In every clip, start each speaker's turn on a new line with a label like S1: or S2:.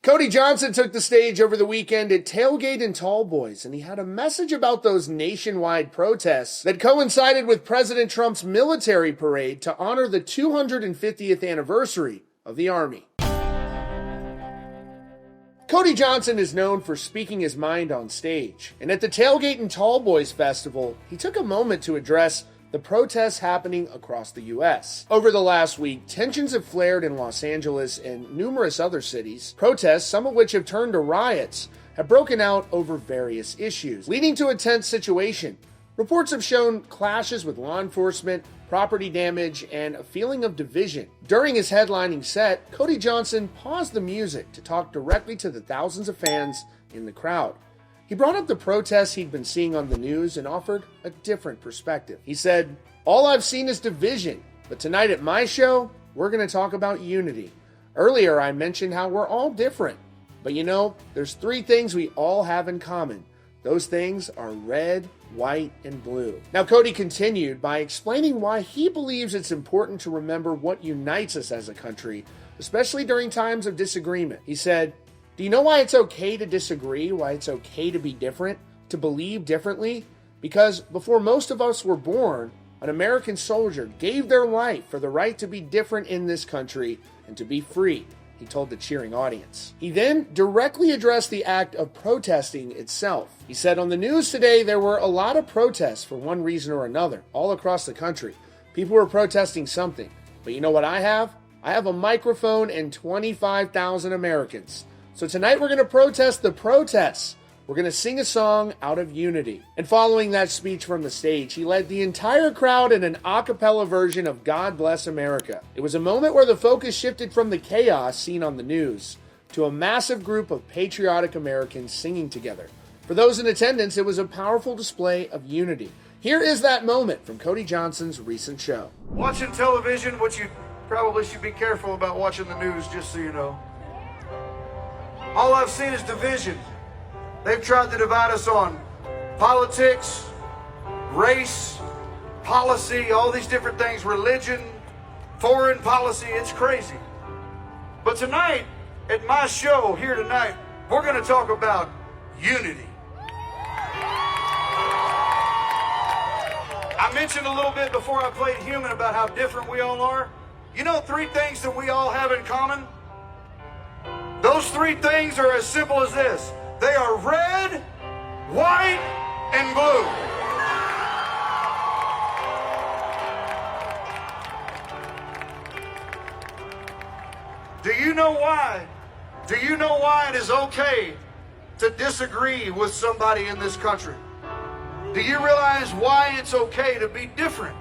S1: Cody Johnson took the stage over the weekend at Tailgate in Tall Boys, and he had a message about those nationwide protests that coincided with President Trump's military parade to honor the 250th anniversary of the Army. Cody Johnson is known for speaking his mind on stage, and at the Tailgate in Tall Boys Festival, he took a moment to address the protests happening across the U.S. Over the last week, tensions have flared in Los Angeles and numerous other cities. Protests, some of which have turned to riots, have broken out over various issues, leading to a tense situation. Reports have shown clashes with law enforcement, property damage, and a feeling of division. During his headlining set, Cody Johnson paused the music to talk directly to the thousands of fans in the crowd. He brought up the protests he'd been seeing on the news and offered a different perspective. He said, "All I've seen is division, but tonight at my show, we're going to talk about unity. Earlier, I mentioned how we're all different, but there's three things we all have in common. Those things are red, white, and blue." Now, Cody continued by explaining why he believes it's important to remember what unites us as a country, especially during times of disagreement. He said, "Do you know why it's okay to disagree, why it's okay to be different, to believe differently? Because before most of us were born, an American soldier gave their life for the right to be different in this country and to be free," he told the cheering audience. He then directly addressed the act of protesting itself. He said, "On the news today, there were a lot of protests for one reason or another, all across the country. People were protesting something. But you know what I have? I have a microphone and 25,000 Americans. So tonight we're going to protest the protests. We're going to sing a song out of unity." And following that speech from the stage, he led the entire crowd in an a cappella version of God Bless America. It was a moment where the focus shifted from the chaos seen on the news to a massive group of patriotic Americans singing together. For those in attendance, it was a powerful display of unity. Here is that moment from Cody Johnson's recent show.
S2: Watching television, which you probably should be careful about watching the news, just so you know. All I've seen is division. They've tried to divide us on politics, race, policy, all these different things, religion, foreign policy. It's crazy. But tonight, at my show here tonight, we're going to talk about unity. I mentioned a little bit before I played Human about how different we all are. You know, three things that we all have in common? Those three things are as simple as this. They are red, white, and blue. Do you know why? Do you know why it is okay to disagree with somebody in this country? Do you realize why it's okay to be different,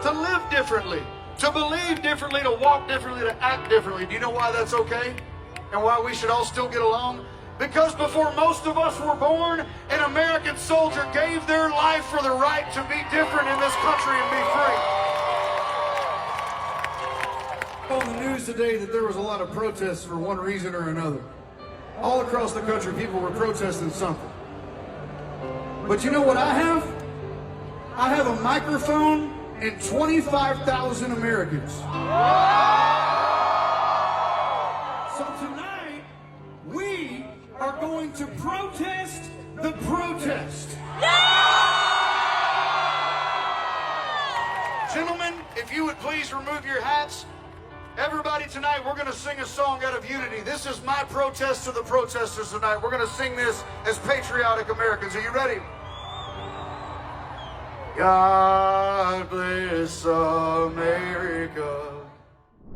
S2: to live differently, to believe differently, to walk differently, to act differently? Do you know why that's okay? And why we should all still get along? Because before most of us were born, an American soldier gave their life for the right to be different in this country and be free. On the news today that there was a lot of protests for one reason or another. All across the country, people were protesting something. But you know what I have? I have a microphone and 25,000 Americans. So tonight, we are going to protest the protest. Gentlemen, if you would please remove your hats. Everybody, tonight we're going to sing a song out of unity. This is my protest to the protesters tonight. We're going to sing this as patriotic Americans. Are you ready? God bless America.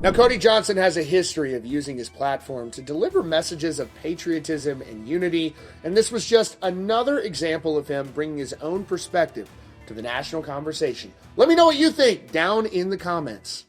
S1: Now, Cody Johnson has a history of using his platform to deliver messages of patriotism and unity, and this was just another example of him bringing his own perspective to the national conversation. Let me know what you think down in the comments.